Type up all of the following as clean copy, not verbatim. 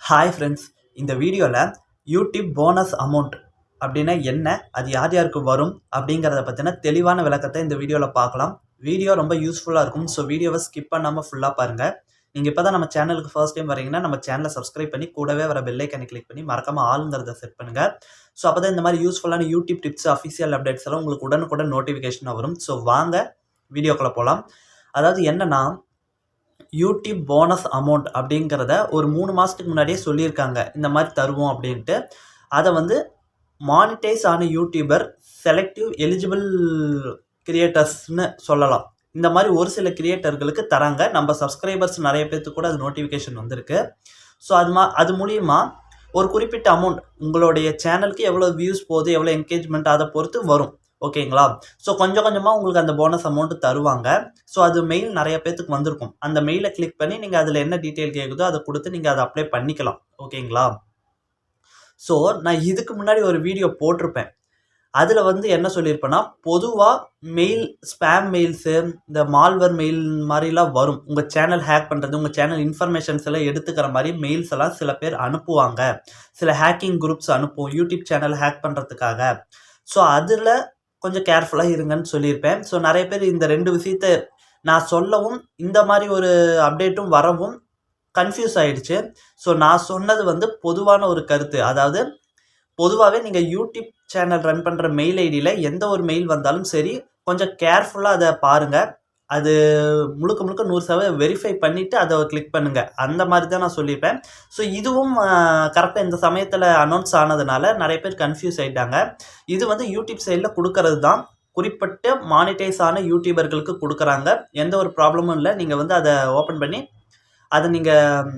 Hi friends, இந்த வீடியோவில் YouTube bonus amount அப்படின்னா என்ன, அது யார் யாருக்கு வரும் அப்படிங்கிறத பற்றின தெளிவான விளக்கத்தை இந்த வீடியோவில் பார்க்கலாம். வீடியோ ரொம்ப யூஸ்ஃபுல்லாக இருக்கும். ஸோ வீடியோவை ஸ்கிப் பண்ணாமல் ஃபுல்லாக பாருங்கள். நீங்கள் இப்போ தான் நம்ம சேனலுக்கு ஃபர்ஸ்ட் டைம் வரீங்கன்னா நம்ம சேனலை சப்ஸ்கிரைப் பண்ணி கூடவே வர பெல் ஐக்கனை கிளிக் பண்ணி மறக்காமல் ஆளுங்கிறத செட் பண்ணுங்கள். ஸோ அப்போ தான் இந்த மாதிரி யூஸ்ஃபுல்லான யூடியூப் டிப்ஸ், அஃபிஷியல் அப்டேட்ஸ் எல்லாம் உங்களுக்கு உடனுக்குடன் நோட்டிஃபிகேஷனாக வரும். ஸோ வாங்க வீடியோக்குள்ளே போகலாம். அதாவது என்னன்னா, யூடியூப் போனஸ் அமௌண்ட் அப்படிங்கிறத ஒரு 3 மாதத்துக்கு முன்னாடியே சொல்லியிருக்காங்க, இந்த மாதிரி தருவோம் அப்படின்ட்டு. அதை வந்து மானிட்டைஸ் ஆன யூடியூபர், செலக்டிவ் எலிஜிபிள் கிரியேட்டர்ஸ்னு சொல்லலாம். இந்த மாதிரி ஒரு சில கிரியேட்டர்களுக்கு தராங்க. நம்ம சப்ஸ்கிரைபர்ஸ் நிறைய பேர்த்துக்கு கூட அது நோட்டிஃபிகேஷன் வந்திருக்கு. ஸோ அது மூலிமா ஒரு குறிப்பிட்ட அமௌண்ட் உங்களுடைய சேனலுக்கு எவ்வளோ வியூஸ் போகுது, எவ்வளோ என்கேஜ்மெண்ட், அதை பொறுத்து வரும். ஓகேங்களா? ஸோ கொஞ்சம் கொஞ்சமாக உங்களுக்கு அந்த போனஸ் அமௌண்ட்டு தருவாங்க. ஸோ அது மெயில் நிறைய பேர்த்துக்கு வந்திருக்கும். அந்த மெயிலை கிளிக் பண்ணி நீங்கள் அதில் என்ன டீட்டெயில் கேட்குதோ அதை கொடுத்து நீங்கள் அதை அப்ளை பண்ணிக்கலாம். ஓகேங்களா? ஸோ நான் இதுக்கு முன்னாடி ஒரு வீடியோ போட்டிருப்பேன். அதில் வந்து என்ன சொல்லியிருப்பேன்னா, பொதுவாக மெயில், ஸ்பேம் மெயில்ஸு, இந்த மால்வர் மெயில் மாதிரிலாம் வரும். உங்கள் சேனல் ஹேக் பண்ணுறது, உங்கள் சேனல் இன்ஃபர்மேஷன்ஸ் எல்லாம் எடுத்துக்கிற மாதிரி மெயில்ஸ் எல்லாம் சில பேர் அனுப்புவாங்க. சில ஹேக்கிங் குரூப்ஸ் அனுப்புவோம் யூடியூப் சேனல் ஹேக் பண்ணுறதுக்காக. ஸோ அதில் கொஞ்சம் கேர்ஃபுல்லாக இருங்கன்னு சொல்லியிருப்பேன். ஸோ நிறைய பேர் இந்த 2 விஷயத்தை நான் சொல்லவும், இந்த மாதிரி ஒரு அப்டேட்டும் வரவும் கன்ஃபியூஸ் ஆகிடுச்சு. ஸோ நான் சொன்னது வந்து பொதுவான ஒரு கருத்து. அதாவது பொதுவாகவே நீங்கள் யூடியூப் சேனல் ரன் பண்ணுற மெயில் ஐடியில் எந்த ஒரு மெயில் வந்தாலும் சரி, கொஞ்சம் கேர்ஃபுல்லாக அதை பாருங்கள். அது முழுக்க 100% வெரிஃபை பண்ணிவிட்டு அதை கிளிக் பண்ணுங்கள். அந்த மாதிரி தான் நான் சொல்லியிருப்பேன். ஸோ இதுவும் கரெக்டாக இந்த சமயத்தில் அனௌன்ஸ் ஆனதுனால நிறைய பேர் கன்ஃபியூஸ் ஆகிட்டாங்க. இது வந்து யூடியூப் சைடில் கொடுக்கறது தான். குறிப்பிட்ட மானிட்டைஸ் ஆன யூடியூபர்களுக்கு கொடுக்குறாங்க. எந்த ஒரு ப்ராப்ளமும் இல்லை. நீங்கள் வந்து அதை ஓப்பன் பண்ணி அதை நீங்கள்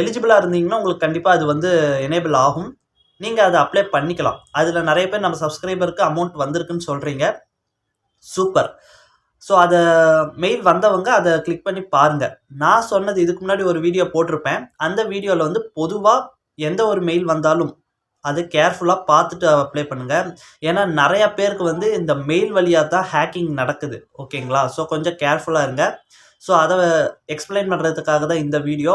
எலிஜிபிளாக இருந்தீங்கன்னா உங்களுக்கு கண்டிப்பாக அது வந்து எனேபிள் ஆகும். நீங்கள் அதை அப்ளை பண்ணிக்கலாம். அதில் நிறைய பேர் நம்ம சப்ஸ்கிரைபருக்கு அமௌண்ட் வந்திருக்குன்னு சொல்கிறீங்க. சூப்பர். ஸோ அதை மெயில் வந்தவங்க அதை கிளிக் பண்ணி பாருங்கள். நான் சொன்னது இதுக்கு முன்னாடி ஒரு வீடியோ போட்டிருப்பேன். அந்த வீடியோவில் வந்து பொதுவாக எந்த ஒரு மெயில் வந்தாலும் அதை கேர்ஃபுல்லாக பார்த்துட்டு அப்ளை பண்ணுங்கள். ஏன்னா நிறையா பேருக்கு வந்து இந்த மெயில் வழியாக தான் ஹேக்கிங் நடக்குது. ஓகேங்களா? ஸோ கொஞ்சம் கேர்ஃபுல்லாக இருங்க. ஸோ அதை எக்ஸ்பிளைன் பண்ணுறதுக்காக தான் இந்த வீடியோ.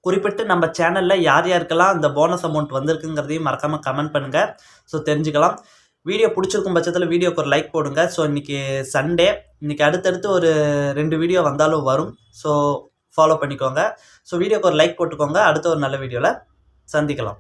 குறிப்பிட்டு நம்ம சேனலில் யார் யாருக்கெல்லாம் இந்த போனஸ் அமௌண்ட் வந்திருக்குங்கிறதையும் மறக்காமல் கமெண்ட் பண்ணுங்கள். ஸோ தெரிஞ்சுக்கலாம். வீடியோ பிடிச்சிருக்கும் பட்சத்தில் வீடியோக்கு ஒரு லைக் போடுங்க. ஸோ இன்றைக்கி சண்டே, இன்றைக்கி அடுத்தடுத்து ஒரு 2 வீடியோ வந்தாலும் வரும். ஸோ ஃபாலோ பண்ணிக்கோங்க. ஸோ வீடியோக்கு ஒரு லைக் போட்டுக்கோங்க. அடுத்த ஒரு நல்ல வீடியோவில் சந்திக்கலாம்.